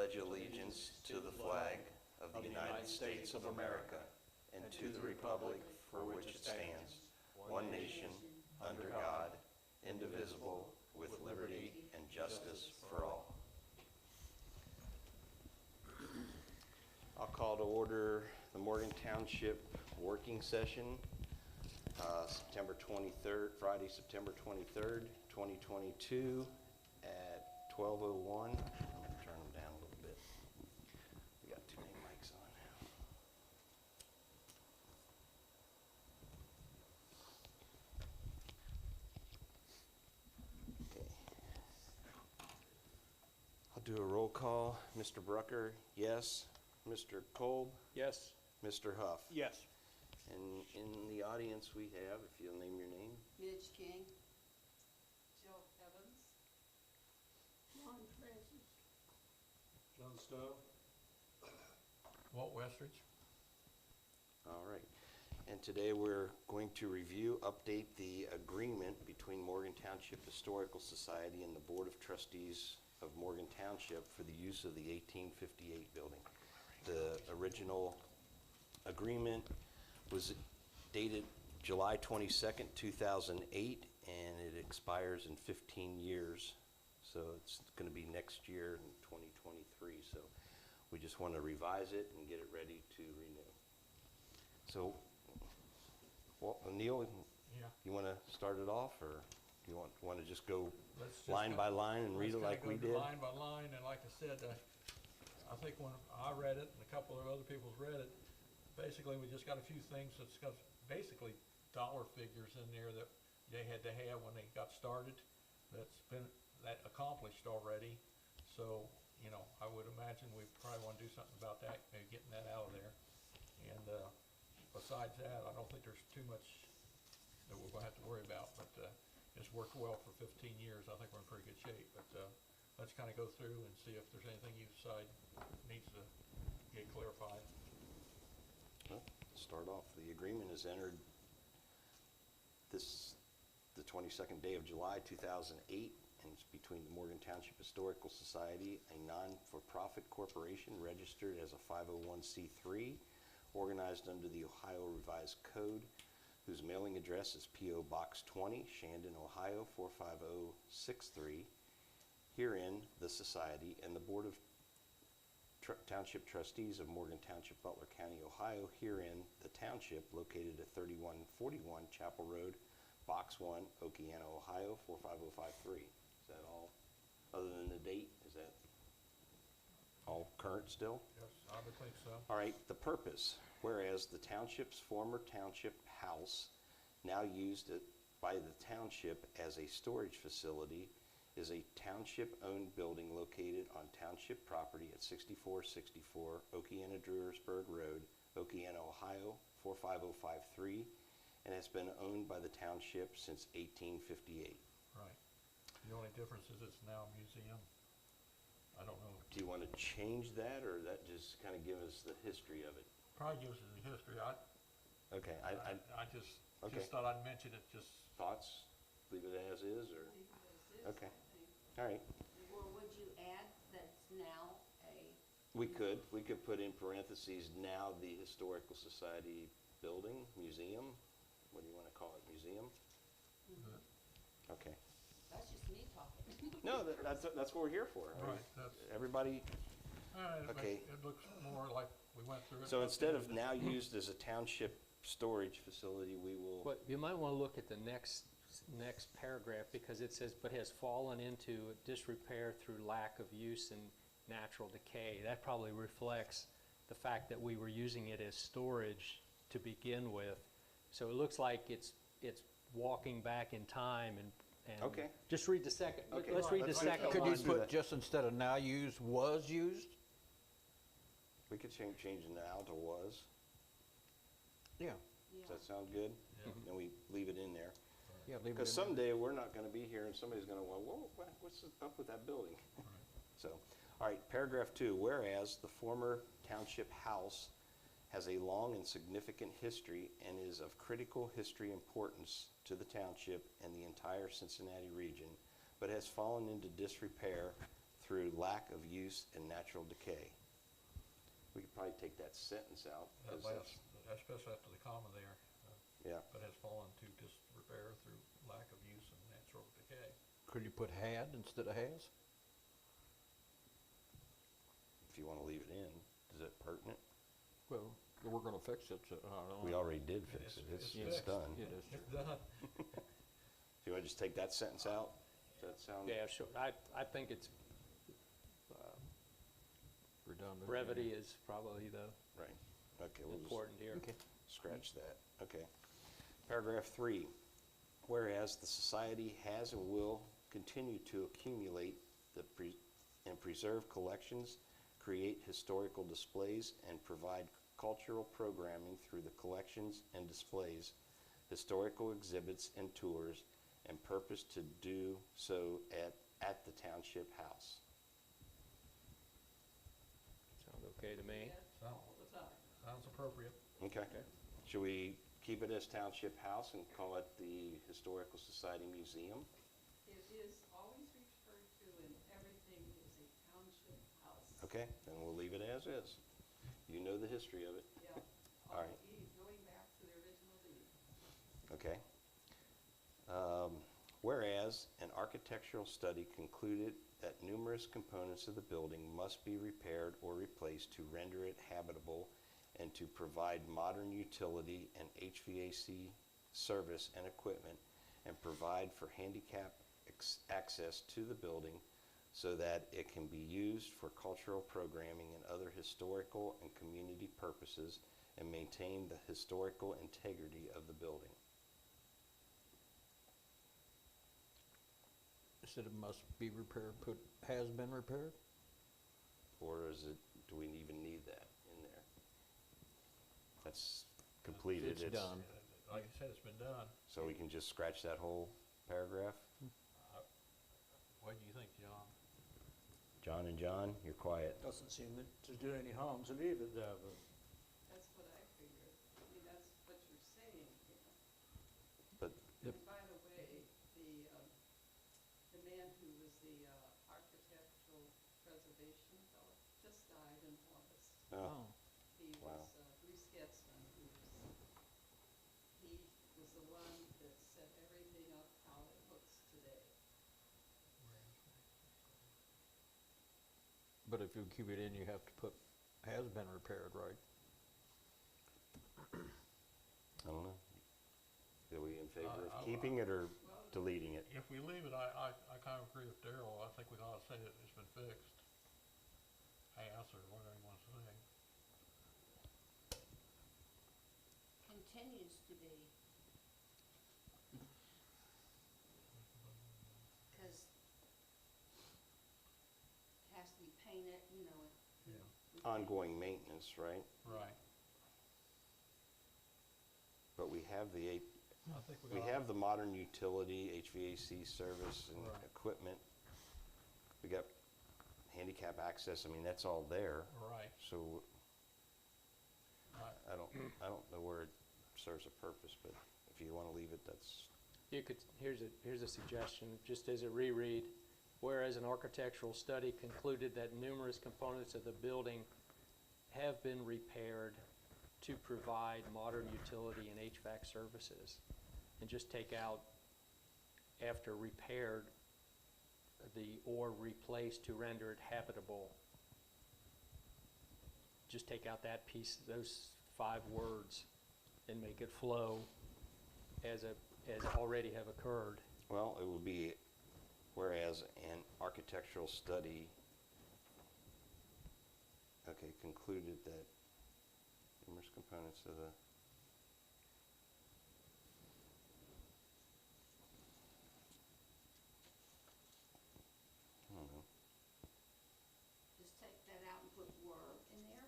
pledge allegiance to the flag of the United States of America and to the republic for which it stands, one nation, under God, indivisible, with liberty and justice for all. I'll call to order the Morgan Township working session, September 23rd, Friday, September 23rd, 2022 at 12:01. I'm going to turn them down a little bit. We got too many mics on now. Okay. I'll do a roll call. Mr. Brucker, yes. Mr. Kolb? Yes. Mr. Huff? Yes. And in the audience we have, if you'll name your name. Mitch King. Jill Evans. Ron Francis. John Stowe. Walt Westridge. All right. And today we're going to review, update the agreement between Morgan Township Historical Society and the Board of Trustees of Morgan Township for the use of the 1858 building. The original agreement was dated July 22nd, 2008, and it expires in 15 years. So it's going to be next year in 2023. So we just want to revise it and get it ready to renew. So, well, Neil, Yeah. you want to start it off, or do you want to just go Let's just line go- by line and read it let's like kinda we go did? Line by line, and like I said, I think when I read it and a couple of other people's read it, basically we just got a few things that's got basically dollar figures in there that they had to have when they got started. That's been accomplished already. So, you know, I would imagine we probably want to do something about that, maybe getting that out of there. And besides that, I don't think there's too much that we're going to have to worry about, but it's worked well for 15 years. I think we're in pretty good shape, but let's kind of go through and see if there's anything you decide needs to get clarified. Well, to start off, the agreement is entered the 22nd day of July 2008, and it's between the Morgan Township Historical Society, a non-for-profit corporation registered as a 501c3, organized under the Ohio Revised Code, whose mailing address is P.O. Box 20, Shandon, Ohio 45063. Herein, the Society and the Board of Township Trustees of Morgan Township, Butler County, Ohio. Herein, the Township, located at 3141 Chapel Road, Box 1, Okeana, Ohio 45053. Is that all? Other than the date, is that all current still? Yes, I would think so. All right, the purpose. Whereas the township's former township house, now used by the township as a storage facility, is a township-owned building located on township property at 6464 Okeana-Druersburg Road, Okeana, Ohio 45053, and has been owned by the township since 1858. Right. The only difference is it's now a museum. I don't know. Do you want to change that, or that just kind of give us the history of it? Probably gives it the history. Okay, I just Okay. thought I'd mention it. Just thoughts? Leave it as is, or? Okay. All right. Or would you add that's now a? We could put in parentheses, now the Historical Society building, museum. What do you want to call it, museum? Okay. That's just me talking. No, that's what we're here for. right. That's Everybody, Okay. It looks more like we went through it. so instead of now used as a township storage facility, we will, But you might want to look at the next paragraph, because it says, but has fallen into disrepair through lack of use and natural decay. That probably reflects the fact that we were using it as storage to begin with. So it looks like it's walking back in time, and Okay. just read the second. Okay. Let's read the Let's second read- one. Could you put just instead of now used, was used? we could change now to was. Yeah. Does that sound good? Yeah. And we leave it in there. Yeah, leave it Because in there. someday we're not going to be here and somebody's going to go, whoa, what's up with that building? So, all right, paragraph 2, whereas the former township house has a long and significant history and is of critical history importance to the township and the entire Cincinnati region, but has fallen into disrepair through lack of use and natural decay. We could probably take that sentence out. That 'cause last, especially after the comma there, Yeah, but has fallen to disrepair through lack of use and natural decay. Could you put had instead of has? if you want to leave it in, is it pertinent? Well, we're gonna fix it, so, I don't know. We already did fix it, it's fixed. done. It is It's true. done. Do you want to just take that sentence out? Does that sound? Yeah, sure. I think it's, Redundant. brevity is probably the Right, okay, we'll just important here. Okay. scratch that, okay. Paragraph 3, whereas the society has and will continue to accumulate and preserve collections, create historical displays, and provide cultural programming through the collections and displays, historical exhibits and tours, and purpose to do so at the Township House. Sounds okay to me. Sound- All the time. Sounds appropriate. Okay. Should we keep it as Township House and call it the Historical Society Museum? It is always referred to and everything is a township house. Okay, then we'll leave it as is. You know the history of it, Yeah. All right. Going back to the original deed. okay? Whereas an architectural study concluded that numerous components of the building must be repaired or replaced to render it habitable and to provide modern utility and HVAC service and equipment, and provide for handicap access to the building so that it can be used for cultural programming and other historical and community purposes, and maintain the historical integrity of the building. Instead of must be repaired, put has been repaired? Or is it, do we even need that in there? That's completed. It's done. Like I said, it's been done. So we can just scratch that whole paragraph? What do you think, John? John and John, you're quiet. Doesn't seem to do any harm to leave it there, but That's what I figured. I mean, that's what you're saying, you know. But, Yep. And by the way, the man who was the architectural preservation fellow just died in August. oh, He Wow. was Bruce Getzman, he was the one that set everything up how it looks today. But if you keep it in, you have to put has been repaired, right? I don't know. Are we in favor I- of keeping it or deleting it? If we leave it, I kind of agree with Darrell. I think we ought to say that it's been fixed. Has, or whatever you want to say. Continues to be. Because it has to be painted, you know. Yeah. Ongoing maintenance, right? Right. But we have the, I think we ought to- have the modern utility, HVAC service and Right. equipment. We got handicap access, I mean, that's all there. Right. So Right. I don't know where it serves a purpose, but if you want to leave it, that's, You could, here's a suggestion, just as a reread. Whereas an architectural study concluded that numerous components of the building have been repaired to provide modern utility and HVAC services. And just take out, after repaired, the or replaced to render it habitable. Just take out that piece, those 5 words, and make it flow as already have occurred. well, it would be, whereas an architectural study, okay, concluded that numerous components of the, I don't know. Just take that out and put were in there.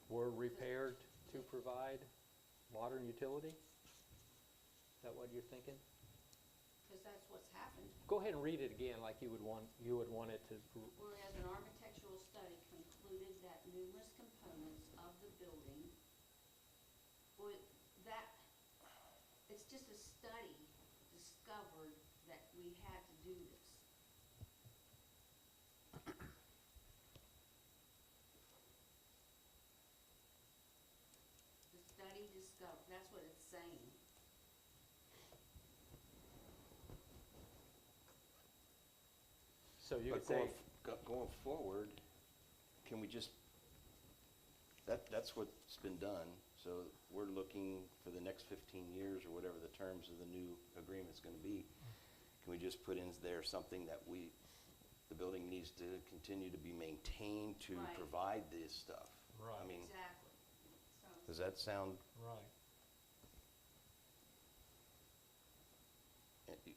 Were repaired to provide modern utility? Is that what you're thinking? Because that's what's happened. Go ahead and read it again like you would want it to. Whereas an architectural study concluded that numerous components of the building, well, that, it's just a study discovered that we had to do this. scope, that's what it's saying. So you But could say, going forward, can we just, that's what's been done, so we're looking for the next 15 years or whatever the terms of the new agreement's gonna be. Can we just put in there something that the building needs to continue to be maintained to Right. provide this stuff? I Right. mean, Exactly. Sounds does that sound, Right.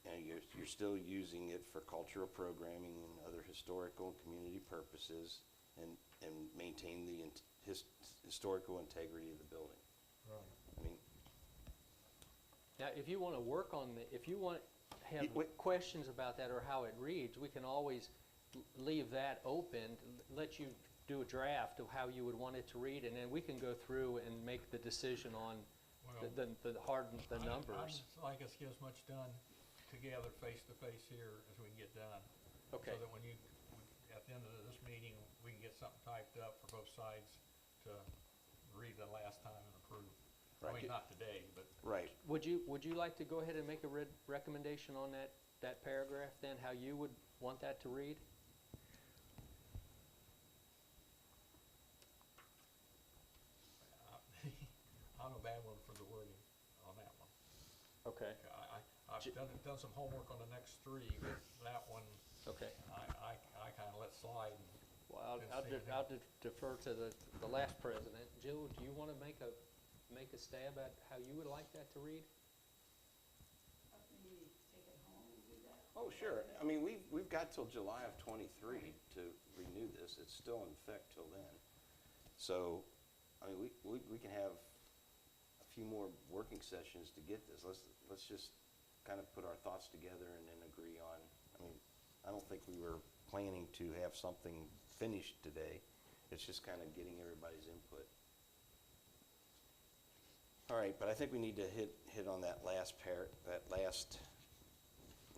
and you're still using it for cultural programming and other historical and community purposes and maintain the historical integrity of the building? Right. I mean, now, if you want to work on the, if you want to have Wait. questions about that or how it reads, we can always leave that open, let you do a draft of how you would want it to read, and then we can go through and make the decision on Well, the numbers. I'd just like us to get as much done together, face to face here, as we can get done. Okay. So that when at the end of this meeting, we can get something typed up for both sides to read the last time and approve. I Right. mean, not today, but right. Would you like to go ahead and make a recommendation on that paragraph then, how you would want that to read? I'm a bad one for the wording on that one. Okay. I've done some homework on the next three, but that one, Okay. I kind of let slide. Well, Didn't I'll see I'll anything. defer to the last president. Jill, do you want to make a stab at how you would like that to read? maybe take it home and do that. Oh, sure. I mean, we've got till July of '23 to renew this. It's still in effect till then. So, I mean, we can have a few more working sessions to get this. Let's just kind of put our thoughts together and then agree on. I mean, I don't think we were planning to have something finished today. It's just kind of getting everybody's input. All right, but I think we need to hit on that last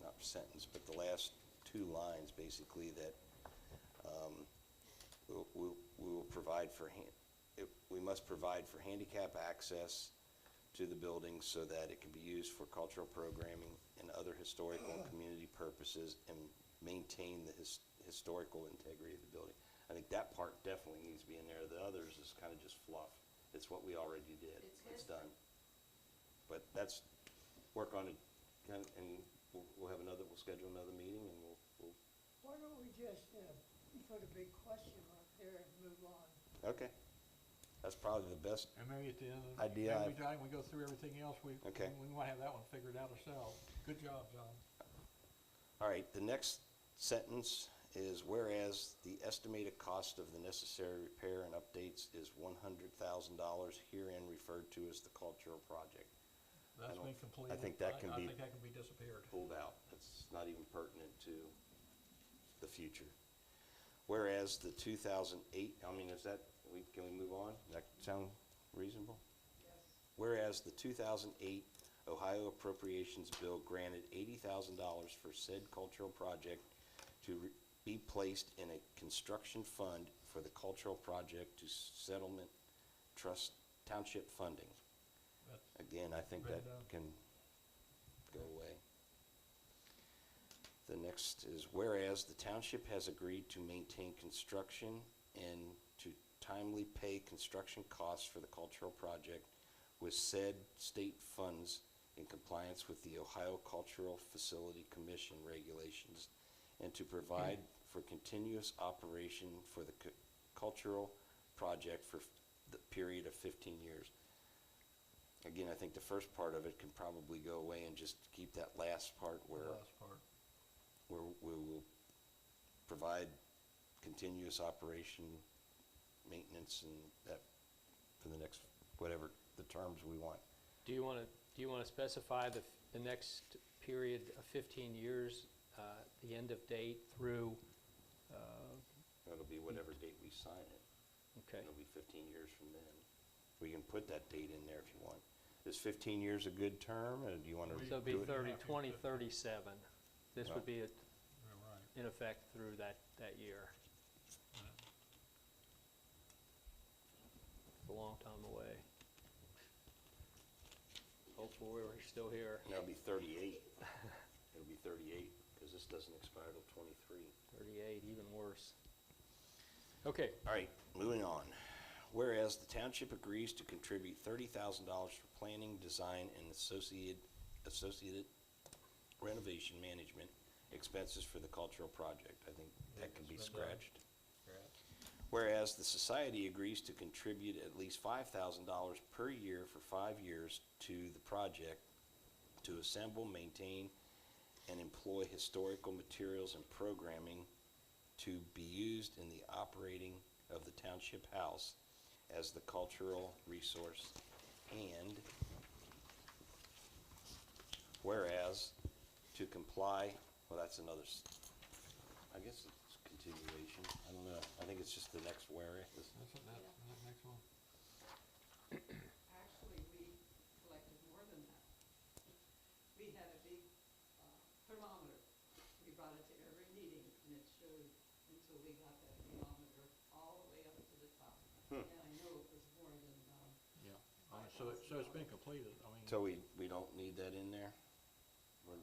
not sentence, but the last two lines, basically, that we will provide for, we must provide for handicap access to the building so that it can be used for cultural programming and other historical and community purposes and maintain the historical integrity of the building. I think that part definitely needs to be in there. The others is kind of just fluff. It's what we already did. It's It's done. But that's, work on it, and we'll schedule another meeting, and we'll, Why don't we just put a big question mark there and move on? okay. That's probably the best. And maybe at the end of the, Idea, every time we go through everything else, Okay. we might have that one figured out ourselves. Good job, John. All right, the next sentence is, whereas the estimated cost of the necessary repair and updates is $100,000, herein referred to as the cultural project. That's don't- been completed. I think that can I be- think that can be disappeared. Pulled out. It's not even pertinent to the future. Whereas the 2008, I mean, can we move on? That sound reasonable? Yes. Whereas the 2008 Ohio Appropriations Bill granted $80,000 for said cultural project to be placed in a construction fund for the cultural project to settlement trust township funding. That's Again, I think been that done. can go away. The next is, whereas the township has agreed to maintain construction and to timely pay construction costs for the cultural project with said state funds in compliance with the Ohio Cultural Facility Commission regulations, and to provide for continuous operation for the cultural project for the period of 15 years. Again, I think the first part of it can probably go away and just keep that last part The where last part. we will provide continuous operation, maintenance, and that for the next, whatever the terms we want. Do you want to specify the next period of 15 years, the end of date through, It'll be whatever date we sign it. okay, It'll be 15 years from then. We can put that date in there if you want. Is 15 years a good term, or do you want to so it'd be do it? 2037. This would be Yeah, right. in effect through that year. It's a long time away. while we're still here. And that'll be 38. It'll be 38, because this doesn't expire till 23. 38, even worse. Okay, All right, moving on. Whereas the township agrees to contribute $30,000 for planning, design, and associated renovation management expenses for the cultural project. I think that can be It's been done. scratched. Whereas the society agrees to contribute at least $5,000 per year for 5 years to the project to assemble, maintain, and employ historical materials and programming to be used in the operating of the township house as the cultural resource. And whereas to comply, well, that's another, I guess it's continuation. I don't know. I think it's just the next whereas. That's that next one. Actually, we collected more than that. We had a big thermometer. We brought it to every meeting, and it showed until we got that thermometer all the way up to the top. And I know it was more than, Yeah. So it's been completed, I mean. So we don't need that in there? We're-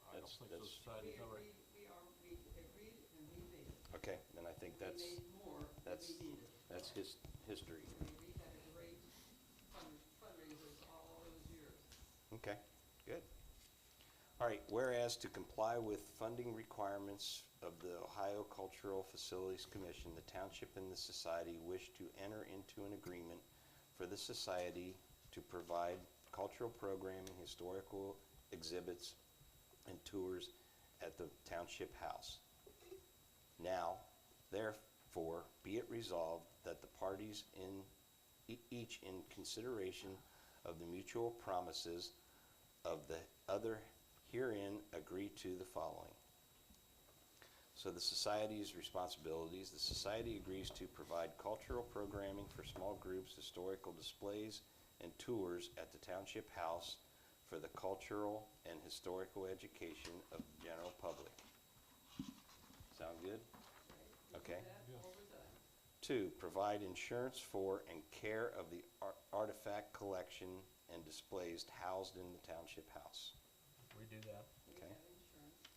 I don't that's- think the that's- society's we already. agreed and we made it. Okay, then I think We that's, made more than that's, we needed. that's history. We had a great fundraisers all those years. Okay, good. All right, whereas to comply with funding requirements of the Ohio Cultural Facilities Commission, the township and the society wish to enter into an agreement for the society to provide cultural programming, historical exhibits, and tours at the township house. Now, therefore, be it resolved that the parties each in consideration of the mutual promises of the other herein agree to the following. So the society's responsibilities, the society agrees to provide cultural programming for small groups, historical displays, and tours at the township house for the cultural and historical education of the general public. Sound good? We Okay. do that all the time. 2, provide insurance for and care of the artifact collection and displays housed in the township house. We do that. We Okay. have insurance.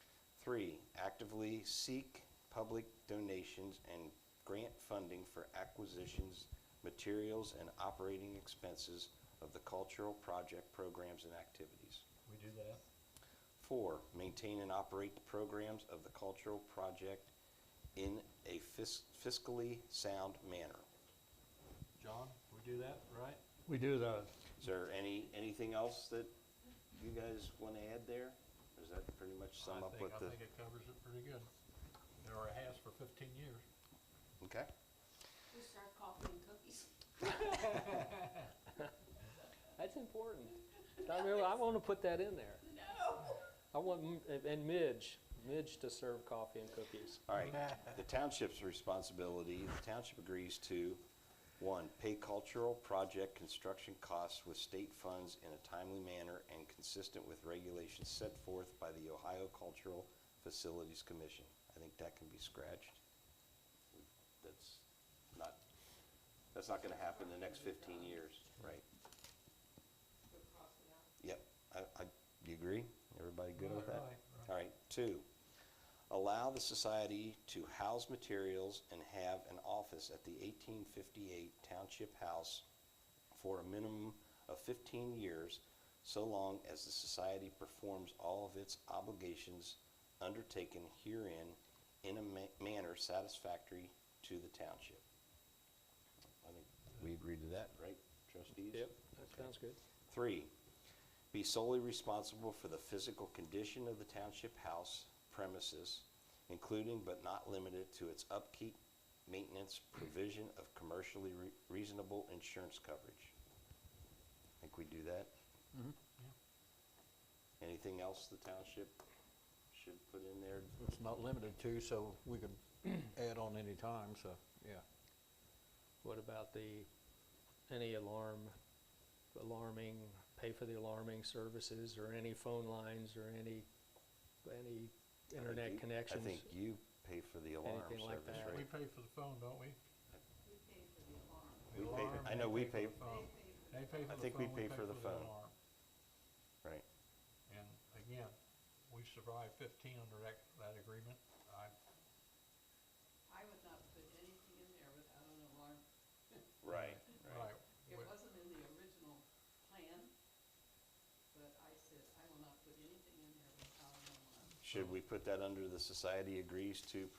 3, actively seek public donations and grant funding for acquisitions, materials, and operating expenses of the cultural project programs and activities. We do that. 4, maintain and operate the programs of the cultural project in a fiscally sound manner. John, we do that, right? We do that. Is there anything else that you guys want to add there? Does that pretty much sum up what I the? think it covers it pretty good. Or it has for 15 years. Okay. We serve coffee and cookies. that's important. I want to put that in there. No. I want, and Midge to serve coffee and cookies. All right. The township's responsibility, the township agrees to, 1, pay cultural project construction costs with state funds in a timely manner and consistent with regulations set forth by the Ohio Cultural Facilities Commission. I think that can be scratched. That's not going to happen in the next 15 years, right? We'll cross it out. Yep. You agree? Everybody good with that? Right. All right. 2, allow the society to house materials and have an office at the 1858 Township House for a minimum of 15 years, so long as the society performs all of its obligations undertaken herein in a manner satisfactory to the township. I think we agree to that, right, trustees? Yep, that Okay. sounds good. 3, be solely responsible for the physical condition of the township house premises, including but not limited to its upkeep, maintenance, provision of commercially reasonable insurance coverage. Think we do that? Anything else the township should put in there? It's not limited to, so we can add on any time, so, yeah. What about any alarming, pay for the alarming services, or any phone lines, or any internet connections? I think you pay for the alarm Anything like service, that. We right? pay for the phone, don't we? We pay for the alarm. We The pay- alarm, I know they we for pay- the phone. They pay for I the think we phone, pay for the phone. alarm. Right. And again, we survived 15 under that agreement. I would not put anything in there without an alarm. Right. Right. It wasn't in the original plan, but I said, I will not put anything in there without an alarm. Should we put that under the society agrees to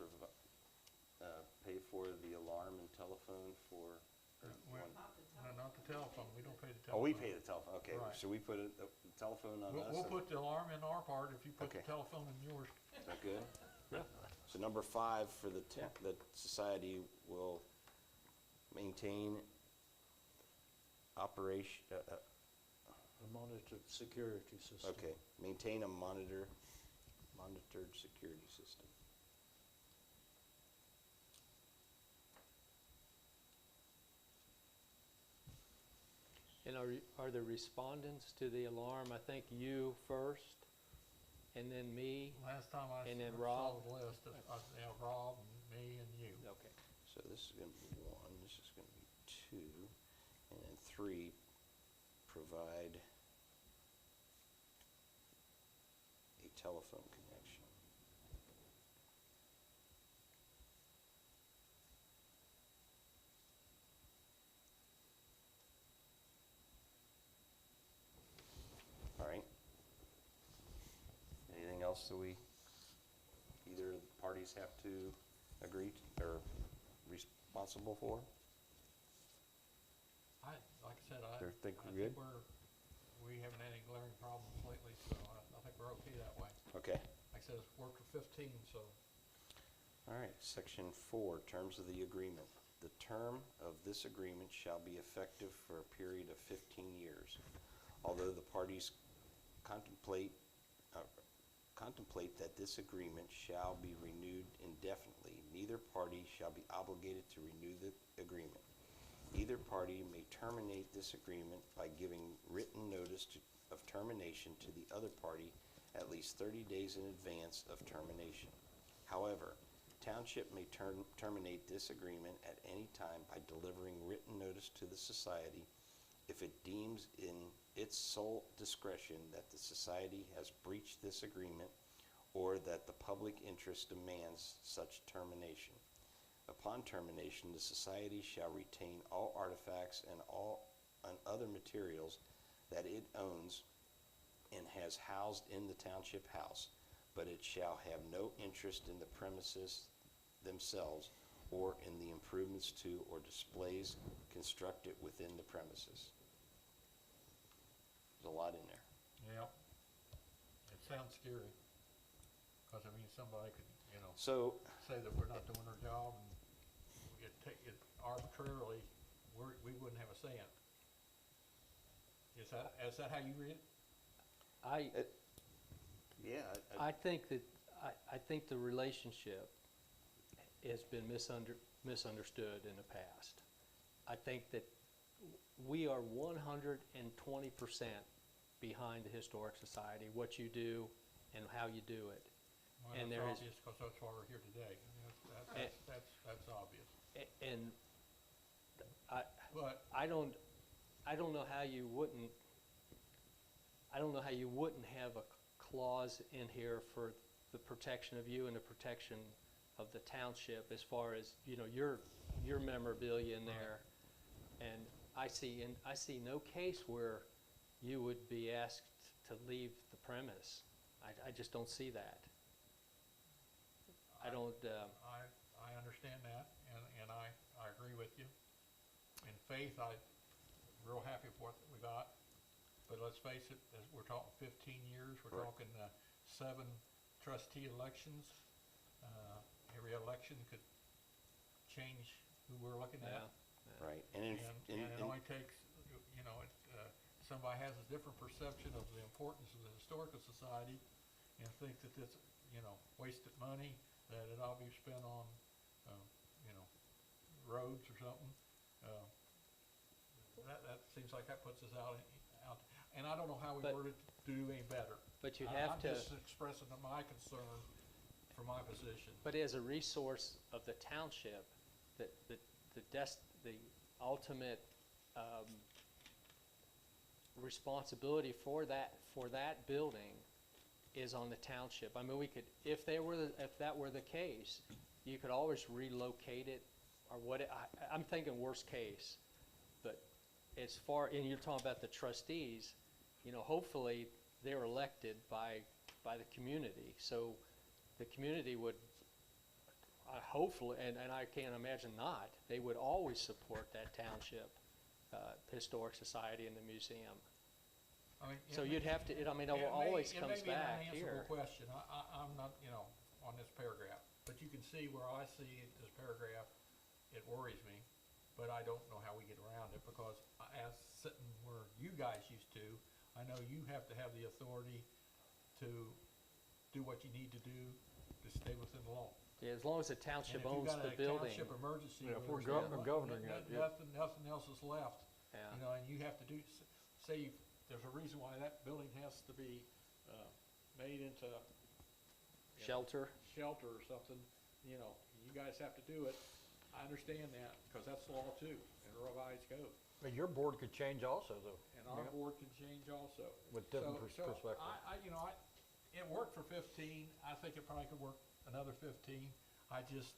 pay for the alarm and telephone for? or Well, one- Not the No, telephone. not the telephone, we don't pay the telephone. Oh, we pay the telephone, okay. Right. Should we put the telephone on us? We'll put the alarm in our part if you put the Okay. telephone in yours. Is that good? So number 5 for the society will maintain operation, A monitored security system. okay, maintain a monitored security system. And are the respondents to the alarm, I think you first, and then me? Last time I And then saw Rob? the list, Rob, and me, and you. Okay. So this is going to be 1, this is going to be 2, and then 3, provide a telephone connection. All right. Anything else that either parties have to agree or responsible for? Like I said, I Think think we're good? we haven't had any glaring problems lately, so I think we're okay that way. Okay. Like I said, it's worked for 15, so All right, section 4, terms of the agreement. The term of this agreement shall be effective for a period of 15 years. Although the parties contemplate that this agreement shall be renewed indefinitely, neither party shall be obligated to renew the agreement. Either party may terminate this agreement by giving written notice of termination to the other party at least 30 days in advance of termination. However, Township may terminate this agreement at any time by delivering written notice to the society if it deems in its sole discretion that the society has breached this agreement or that the public interest demands such termination. Upon termination, the society shall retain all artifacts and other materials that it owns and has housed in the Township house, but it shall have no interest in the premises themselves or in the improvements to or displays constructed within the premises. There's a lot in there. yeah. It sounds scary. Because, I mean, somebody could, So, say that we're not doing our job and it arbitrarily, we wouldn't have a say in it. Is that how you read it? yeah, I think the relationship has been misunderstood in the past. I think that we are 120% behind the Historic Society, what you do and how you do it. Well, And that's there is- obvious, because that's why we're here today. I mean, that's obvious. And But, I don't know how you wouldn't have a clause in here for the protection of you and the protection of the township as far as, your memorabilia in there. And I see no case where you would be asked to leave the premise. I just don't see that. I don't, I understand that, and I agree with you. In faith, I'm real happy with what we got, but let's face it, as we're talking 15 years, we're Right. talking 7 trustee elections. Every election could change who we're looking yeah. at. right. And it only takes, somebody has a different perception of the importance of the Historical Society and think that it's, wasted money, that it ought to be spent on, roads or something. That seems like that puts us out, and I don't know how we But- worded to do any better. But you have to. I'm just expressing my concern from my position. But as a resource of the township, the ultimate responsibility for that building is on the township. I mean, we could, if that were the case, you could always relocate it, or I'm thinking worst case. But as far, and you're talking about the trustees, hopefully they're elected by the community. So the community would, hopefully, and I can't imagine not, they would always support that township historic society and the museum. I mean, So you'd have to, it always comes back It may be an here. unanswerable question. I'm not, on this paragraph, but you can see where I see this paragraph, it worries me, but I don't know how we get around it, because as sitting where you guys used to, I know you have to have the authority to do what you need to do to stay within the law. Yeah, as long as the township owns the building. And if you've got a township emergency, Yeah, if we're where there's governing it, yeah. nothing else is left, Yeah. and you have to do, say, there's a reason why that building has to be made into Shelter. shelter or something, you guys have to do it. I understand that, because that's the law too, and revised code. But your board could change also, though. And our Yeah. board can change also. With different So perspective. it worked for 15, I think it probably could work another 15. I just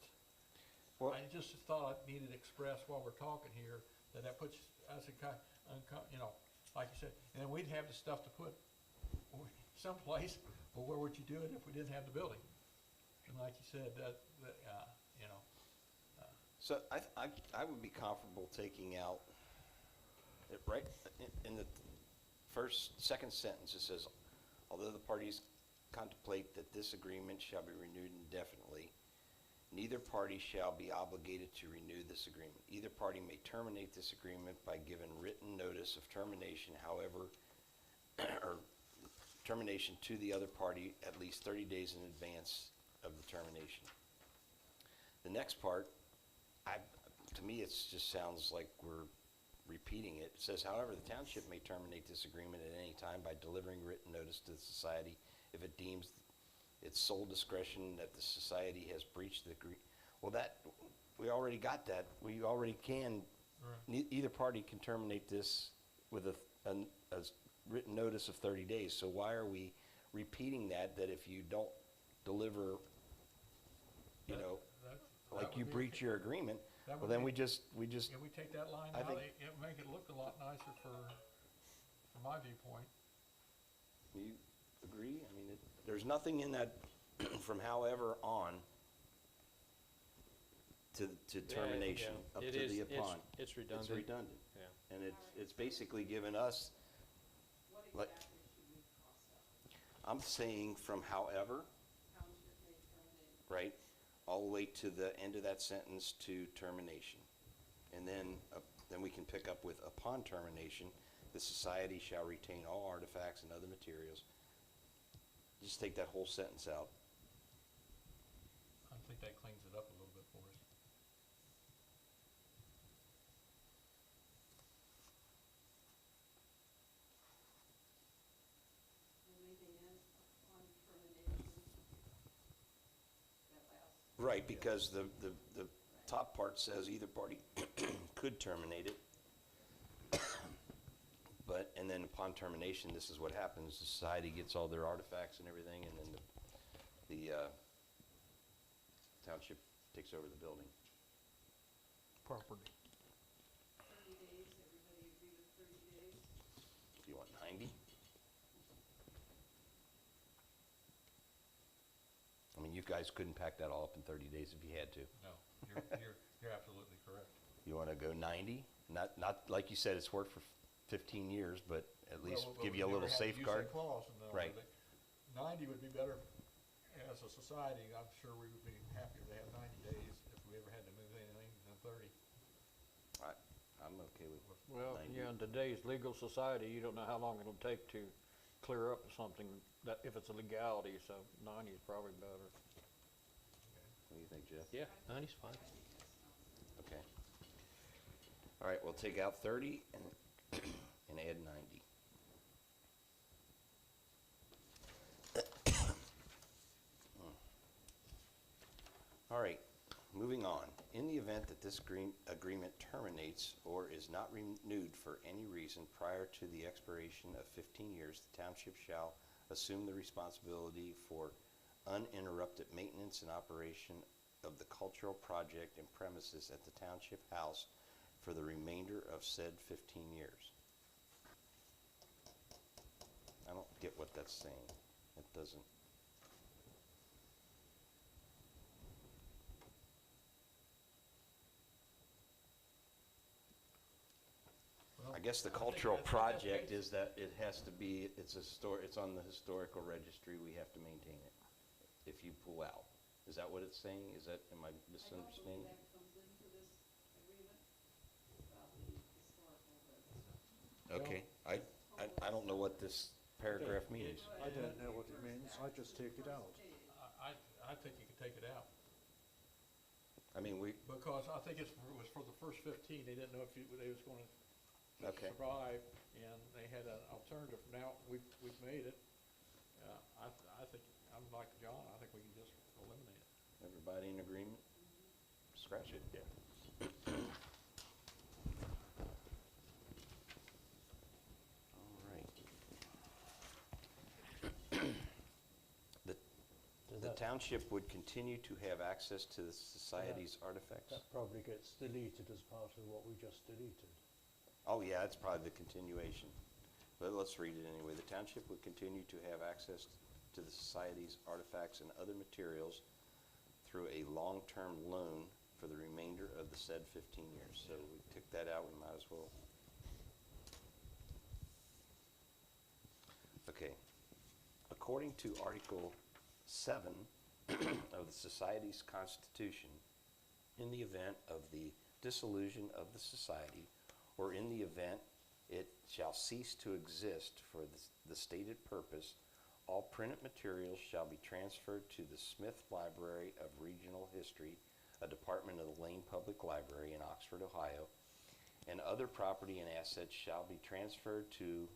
thought I needed to express while we're talking here, that puts us in like you said, and then we'd have the stuff to put someplace, well, where would you do it if we didn't have the building? And like you said, So I would be comfortable taking out, it right in the second sentence, it says, although the parties contemplate that this agreement shall be renewed indefinitely, neither party shall be obligated to renew this agreement. Either party may terminate this agreement by giving written notice of termination, however, or termination to the other party at least 30 days in advance of the termination. The next part, to me, it just sounds like we're repeating it. It says, however, the township may terminate this agreement at any time by delivering written notice to the society if it deems its sole discretion that the society has breached the agreement. Well, we already got that. We already can, either party can terminate this with a written notice of 30 days. So why are we repeating that if you don't deliver, like you breach your agreement, well, then we just, if we take that line I out, think- it'll make it look a lot nicer from my viewpoint. you agree? I mean, there's nothing in that from however on to termination, Yeah, up it to is- the upon. It's redundant. It's redundant. Yeah. And it's basically given us, What Like- exactly should we cross out? I'm saying from however, Township may terminate. right, all the way to the end of that sentence to termination. And then we can pick up with upon termination, the society shall retain all artifacts and other materials. Just take that whole sentence out. I think that cleans it up a little bit for us. Anything else on termination? That last, Right, because the top part says either party could terminate it. And then upon termination, this is what happens. The society gets all their artifacts and everything, and then the township takes over the building. Property. 30 days, everybody agree with 30 days? Do you want 90? I mean, you guys couldn't pack that all up in 30 days if you had to. No, you're absolutely correct. You want to go 90? Not like you said, it's worked for 15 years, but at least Well, give we you a never little had to use safeguard. that clause, no, Right. but 90 would be better as a society. I'm sure we would be happier to have 90 days if we ever had to move anything than 30. I'm okay with Well, 90. yeah, in today's legal society, you don't know how long it'll take to clear up something that, if it's a legality, so 90 is probably better. What do you think, Jeff? Yeah, 90's fine. Okay. All right, we'll take out 30 and add 90. All right, moving on. In the event that this agreement terminates or is not renewed for any reason prior to the expiration of 15 years, the township shall assume the responsibility for uninterrupted maintenance and operation of the cultural project and premises at the township house for the remainder of said 15 years. I don't get what that's saying. It doesn't. Well, I guess the think cultural that's project basic. is that it has to be, it's on the historical registry, we have to maintain it if you pull out. Is that what it's saying? Is that, am I I don't believe misunderstanding? that comes into this agreement about the historical register. Okay, I don't know what this paragraph means. I don't know what it means, I just take it out. I think you could take it out, I mean, because I think it was for the first 15, they didn't know if they was gonna okay, survive, and they had an alternative. Now, we've made it. I think, I'm like John, I think we can just eliminate it. everybody in agreement? Scratch it. Yeah. All right. The township would continue to have access to the society's artifacts? That probably gets deleted as part of what we just deleted. Oh, yeah, it's probably the continuation. But let's read it anyway. The township would continue to have access to the society's artifacts and other materials through a long-term loan for the remainder of the said 15 years. So we took that out, we might as well. Okay. According to Article 7 of the Society's Constitution, in the event of the dissolution of the society, or in the event it shall cease to exist for the stated purpose, all printed materials shall be transferred to the Smith Library of Regional History, a department of the Lane Public Library in Oxford, Ohio, and other property and assets shall be transferred to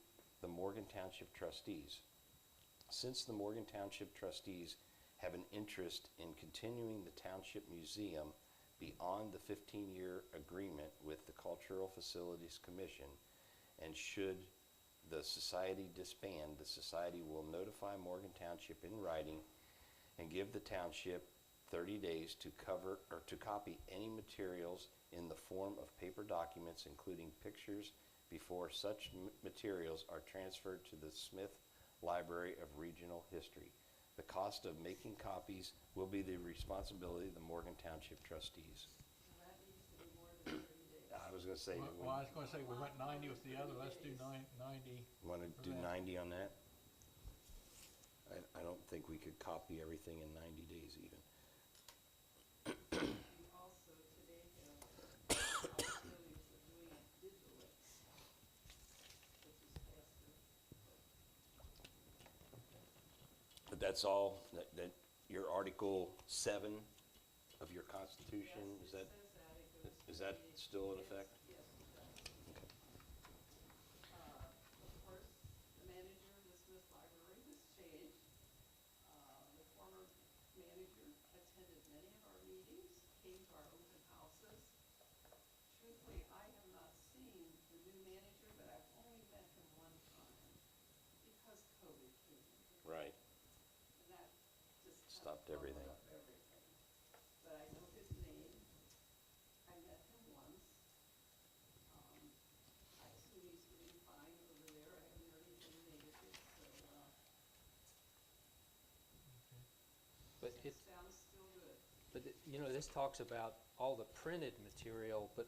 the Morgan Township trustees. Since the Morgan Township trustees have an interest in continuing the Township Museum beyond the 15-year agreement with the Cultural Facilities Commission, and should the society disband, the society will notify Morgan Township in writing and give the township 30 days to cover or to copy any materials in the form of paper documents, including pictures, before such materials are transferred to the Smith Library of Regional History. The cost of making copies will be the responsibility of the Morgan Township trustees. So that needs to be more than 30 days. I was going to say, Well, I was gonna say, we went 90 with the other, let's do 90. want to do for that. 90 on that? I don't think we could copy everything in 90 days even. We also today have possibilities of doing it digitally, which is faster. But that's all, that your Article 7 of your Constitution, Yes, is that, it says that, it goes is to that the- still in yes, effect? Yes, it does. Okay. Of course, the manager of the Smith Library has changed. The former manager attended many of our meetings, came to our open houses. Truthfully, I have not seen the new manager, but I've only met him one time because COVID came in. Right. And that just kind of Stopped bubbled everything. up everything. But I know his name. I met him once. I assume he's doing fine over there. I haven't heard anything negative, so, But it sounds still good. you know, this talks about all the printed material, but